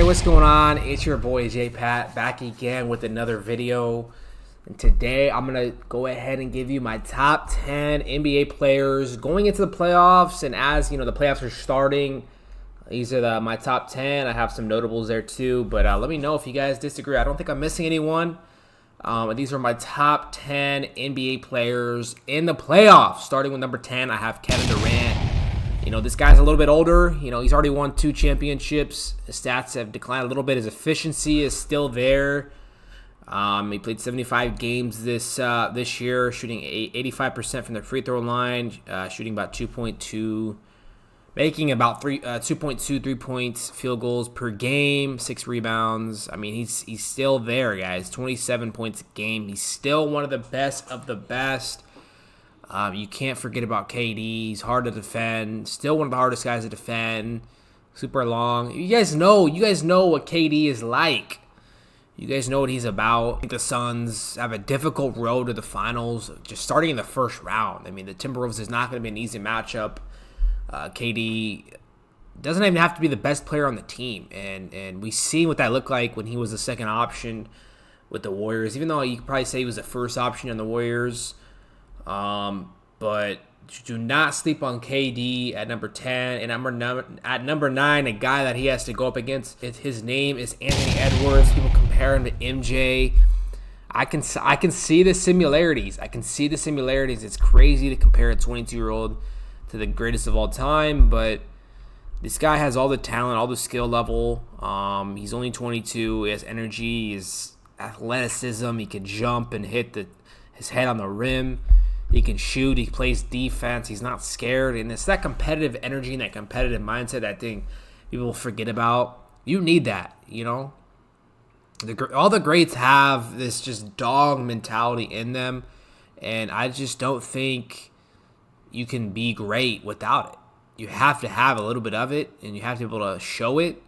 what's going on? It's your boy JAYPAT back again with another video. And today I'm going to go ahead and give you my top 10 NBA players going into the playoffs. And as you know, the playoffs are starting. These are my top 10. I have some notables there too. But let me know if you guys disagree. I don't think I'm missing anyone. These are my top 10 NBA players in the playoffs. Starting with number 10, I have Kevin Durant. You know, this guy's a little bit older. You know, he's already won 2 championships. His stats have declined a little bit. His efficiency is still there. He played 75 games this year, shooting 85% from the free throw line, shooting about 2.2, making about 2.2 3-point field goals per game, 6 rebounds. I mean, he's still there, guys. 27 points a game. He's still one of the best of the best. You can't forget about KD. He's hard to defend. Still one of the hardest guys to defend. Super long. You guys know what KD is like. You guys know what he's about. I think the Suns have a difficult road to the finals, just starting in the first round. I mean, the Timberwolves is not going to be an easy matchup. KD doesn't even have to be the best player on the team, and we see what that looked like when he was the second option with the Warriors. Even though you could probably say he was the first option on the Warriors. But do not sleep on KD at number 10. And at number 9, a guy that he has to go up against, his name is Anthony Edwards. People compare him to MJ. I can see the similarities. It's crazy to compare a 22-year-old to the greatest of all time, but this guy has all the talent, all the skill level. He's only 22. He has energy, his athleticism. He can jump and hit his head on the rim. He can shoot. He plays defense. He's not scared. And it's that competitive energy and that competitive mindset that I think people forget about. You need that, you know. All the greats have this just dog mentality in them. And I just don't think you can be great without it. You have to have a little bit of it, and you have to be able to show it.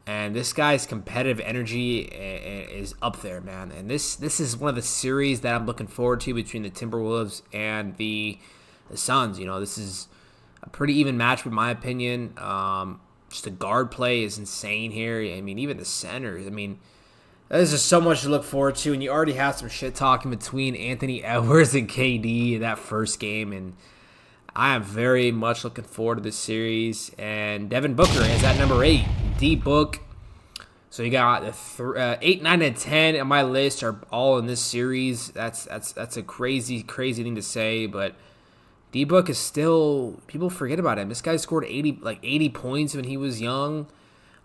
And this guy's competitive energy is up there, man. And this is one of the series that I'm looking forward to between the Timberwolves and the Suns. You know, this is a pretty even match, in my opinion. Just the guard play is insane here. I mean, even the centers. I mean, there's just so much to look forward to. And you already have some shit talking between Anthony Edwards and KD in that first game. And I am very much looking forward to this series. And Devin Booker is at number 8. D-Book. So you got 8, 9, and 10 on my list are all in this series. That's a crazy thing to say, but D-Book is still, people forget about him. This guy scored 80 points when he was young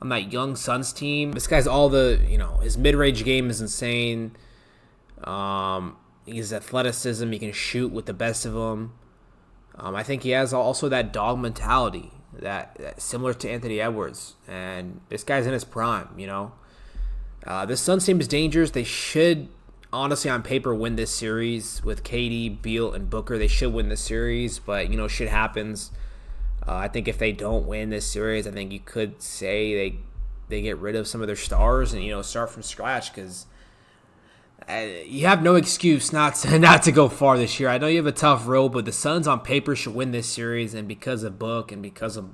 on that young Suns team. This guy's his mid-range game is insane. His athleticism, he can shoot with the best of them. I think he has also that dog mentality that similar to Anthony Edwards, and this guy's in his prime. You know, this Suns team is dangerous. They should, honestly, on paper, win this series with KD, Beal, and Booker. They should win this series, but you know, shit happens. I think if they don't win this series, I think you could say they get rid of some of their stars and start from scratch, because you have no excuse not to go far this year. I know you have a tough road, but the Suns on paper should win this series, and because of Book and because of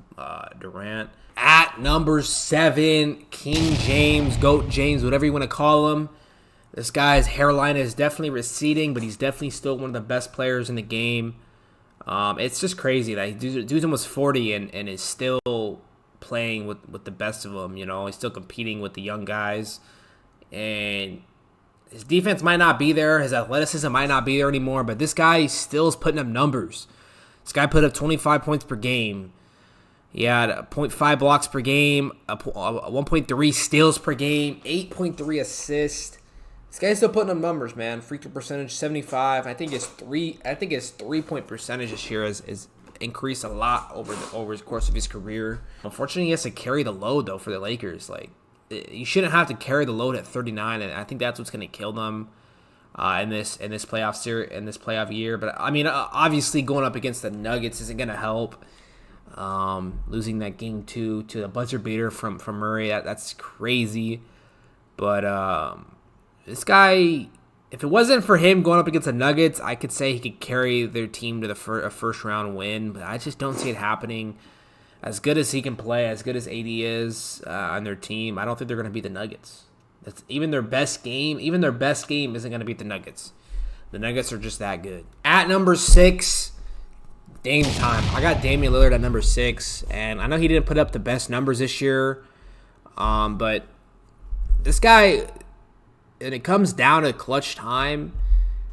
Durant. At number 7, King James, GOAT James, whatever you want to call him. This guy's hairline is definitely receding, but he's definitely still one of the best players in the game. It's just crazy that dude's almost 40 and is still playing with the best of them. You know, he's still competing with the young guys, and his defense might not be there. His athleticism might not be there anymore. But this guy still is putting up numbers. This guy put up 25 points per game. He had 0.5 blocks per game, 1.3 steals per game, 8.3 assists. This guy's still putting up numbers, man. Free throw percentage 75. I think his 3-point percentage this year is increased a lot over the course of his career. Unfortunately, he has to carry the load though for the Lakers. Like, you shouldn't have to carry the load at 39, and I think that's what's going to kill them in this playoff series, in this playoff year. But I mean, obviously, going up against the Nuggets isn't going to help. Losing that game 2 to the buzzer beater from Murray, that's crazy. But this guy, if it wasn't for him going up against the Nuggets, I could say he could carry their team to a first round win. But I just don't see it happening. as good as he can play, as good as AD is on their team, I don't think they're going to beat the Nuggets. That's even their best game. Even their best game isn't going to beat the Nuggets. The Nuggets are just that good. At number 6, Dame time. I got Damian Lillard at number 6, and I know he didn't put up the best numbers this year, but this guy, and it comes down to clutch time,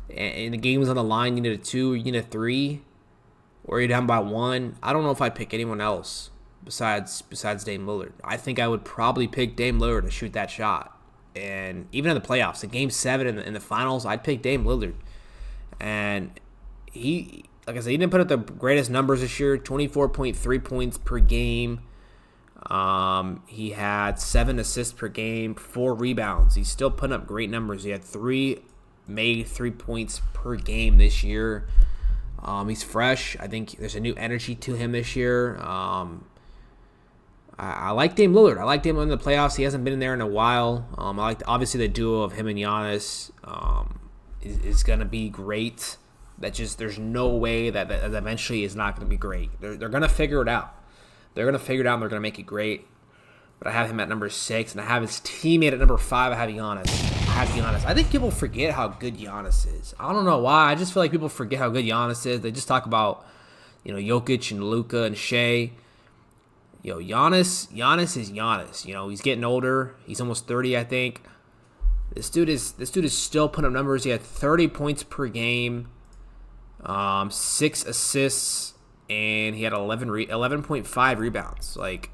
and the game was on the line. You need a 2, you need a 3, or you're down by 1. I don't know if I'd pick anyone else besides Dame Lillard. I think I would probably pick Dame Lillard to shoot that shot. And even in the playoffs, in Game 7 in the finals, I'd pick Dame Lillard. And he, like I said, he didn't put up the greatest numbers this year, 24.3 points per game. He had 7 assists per game, 4 rebounds. He's still putting up great numbers. He had 3 made 3 points per game this year. He's fresh. I think there's a new energy to him this year. I like Dame Lillard. I like Dame Lillard in the playoffs. He hasn't been in there in a while. I like obviously the duo of him and Giannis is going to be great. That just there's no way that eventually is not going to be great. They're going to figure it out. They're going to figure it out and they're going to make it great. But I have him at number 6, and I have his teammate at number 5. I have Giannis. I think people forget how good Giannis is. I don't know why. I just feel like people forget how good Giannis is. They just talk about, Jokic and Luka and Shea. Giannis is Giannis. He's getting older. He's almost 30, I think. This dude is still putting up numbers. He had 30 points per game, 6 assists, and he had 11.5 rebounds. Like,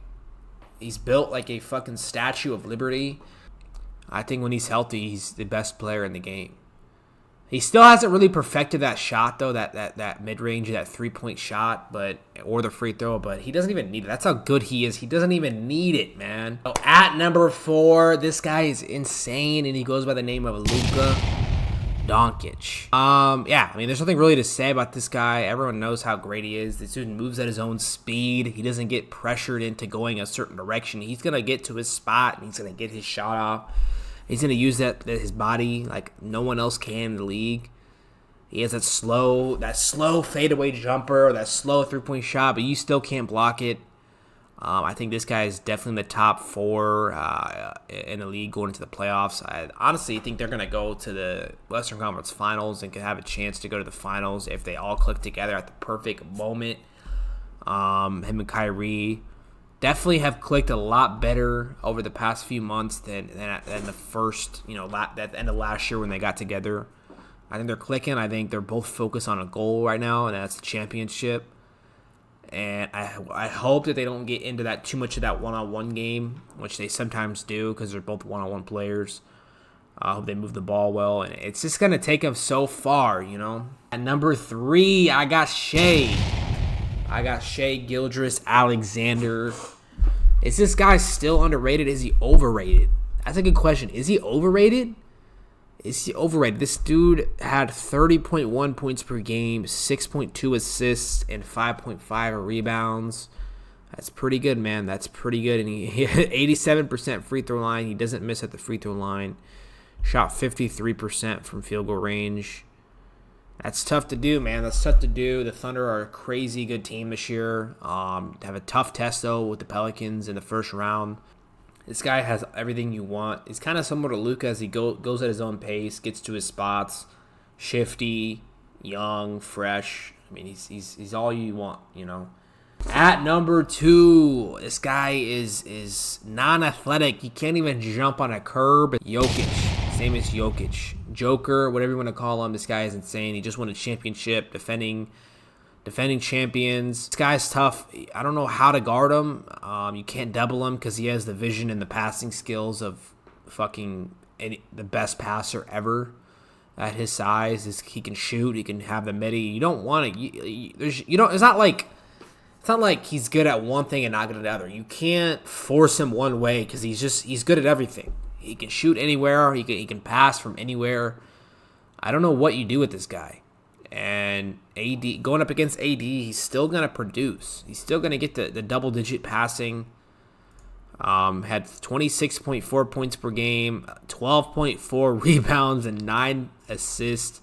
he's built like a fucking Statue of Liberty. I think when he's healthy, he's the best player in the game. He still hasn't really perfected that shot, though, that mid-range, that 3-point shot, or the free throw, but he doesn't even need it. That's how good he is. He doesn't even need it, man. So at number 4, this guy is insane, and he goes by the name of Luka Doncic. There's nothing really to say about this guy. Everyone knows how great he is. This dude moves at his own speed. He doesn't get pressured into going a certain direction. He's going to get to his spot, and he's going to get his shot off. He's going to use his body like no one else can in the league. He has that slow fadeaway jumper, that slow 3-point shot, but you still can't block it. I think this guy is definitely in the top 4 in the league going into the playoffs. I honestly think they're going to go to the Western Conference Finals and could have a chance to go to the finals if they all click together at the perfect moment. Him and Kyrie definitely have clicked a lot better over the past few months than the first, at the end of last year when they got together. I think they're clicking. I think they're both focused on a goal right now, and that's the championship. And I hope that they don't get into that too much of that one-on-one game, which they sometimes do because they're both one-on-one players. I hope they move the ball well, and it's just going to take them so far, At number 3, I got Shea Gilgeous-Alexander. Is this guy still underrated? Is he overrated? That's a good question. Is he overrated? This dude had 30.1 points per game, 6.2 assists, and 5.5 rebounds. That's pretty good, man. That's pretty good. And he had 87% free throw line. He doesn't miss at the free throw line. Shot 53% from field goal range. That's tough to do, man. That's tough to do. The Thunder are a crazy good team this year. Have a tough test, though, with the Pelicans in the first round. This guy has everything you want. He's kind of similar to Luka as he goes at his own pace, gets to his spots, shifty, young, fresh. I mean, he's all you want, At number 2, this guy is non-athletic. He can't even jump on a curb. Jokic. Same as Jokic. Joker, whatever you want to call him. This guy is insane. He just won a championship, defending champions. This guy's tough. I don't know how to guard him. You can't double him because he has the vision and the passing skills of the best passer ever at his size. He can shoot. He can have the midi. You don't want to. It's not like he's good at one thing and not good at the other. You can't force him one way because he's good at everything. He can shoot anywhere. He can pass from anywhere. I don't know what you do with this guy. And AD going up against AD, he's still gonna produce. He's still gonna get the double-digit passing. Had 26.4 points per game, 12.4 rebounds, and 9 assists.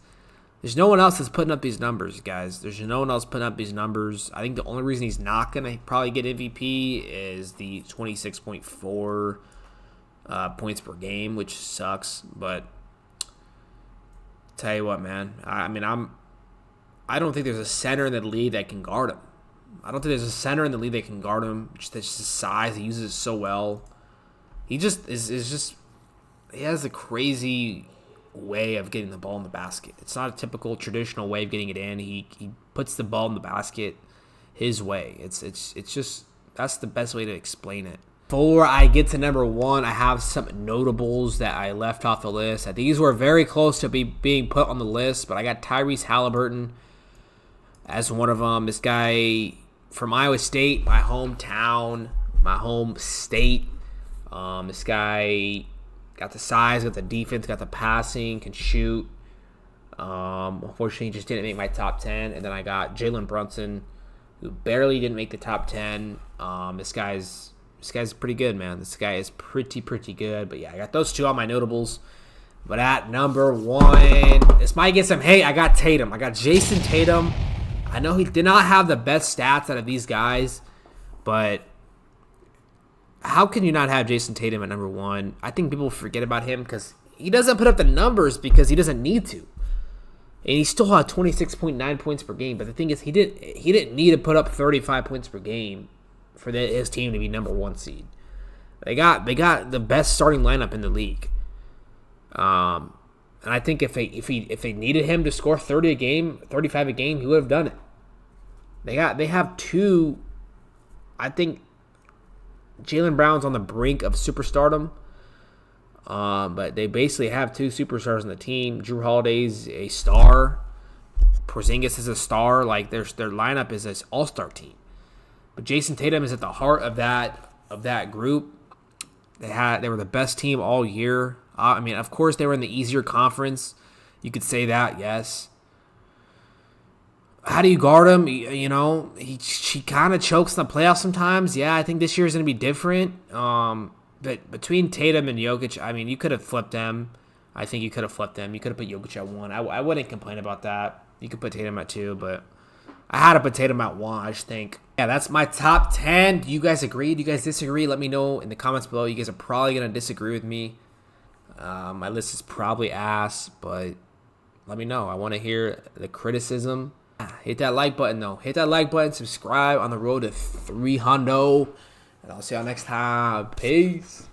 There's no one else that's putting up these numbers, guys. There's no one else putting up these numbers. I think the only reason he's not going to probably get MVP is the 26.4 points per game, which sucks. But tell you what, man. I don't think there's a center in the league that can guard him. I don't think there's a center in the league that can guard him. Just his size, he uses it so well. He just he has a crazy way of getting the ball in the basket. It's not a typical traditional way of getting it in. He puts the ball in the basket his way. It's just, that's the best way to explain it. Before I get to number 1, I have some notables that I left off the list. These were very close to being put on the list, but I got Tyrese Halliburton as one of them. This guy from Iowa State, my hometown, my home state. This guy got the size, got the defense, got the passing, can shoot. Unfortunately, he just didn't make my top 10. And then I got Jalen Brunson, who barely didn't make the top 10. This guy's pretty good, man. This guy is pretty good. But yeah, I got those two on my notables. But at number 1, this might get some hate. I got Tatum. I got Jason Tatum. I know he did not have the best stats out of these guys, but how can you not have Jason Tatum at number 1? I think people forget about him because he doesn't put up the numbers because he doesn't need to. And he still had 26.9 points per game. But the thing is, he didn't need to put up 35 points per game for his team to be number 1 seed. They got the best starting lineup in the league. And I think if they needed him to score 30 a game, 35 a game, he would have done it. They have two. I think Jaylen Brown's on the brink of superstardom. But they basically have 2 superstars on the team. Drew Holiday's a star. Porzingis is a star. Like their lineup is an all-star team. But Jason Tatum is at the heart of that group. They were the best team all year. Of course they were in the easier conference. You could say that, yes. How do you guard him? She kind of chokes in the playoffs sometimes. Yeah, I think this year is going to be different. But between Tatum and Jokic, you could have flipped them. I think you could have flipped them. You could have put Jokic at 1. I wouldn't complain about that. You could put Tatum at 2, but I had to put Tatum at 1. I just think, yeah, that's my top 10. Do you guys agree? Do you guys disagree? Let me know in the comments below. You guys are probably going to disagree with me. My list is probably ass, but let me know. I want to hear the criticism. Hit that like button, though. Hit that like button. Subscribe on the road to 300. And I'll see y'all next time. Peace.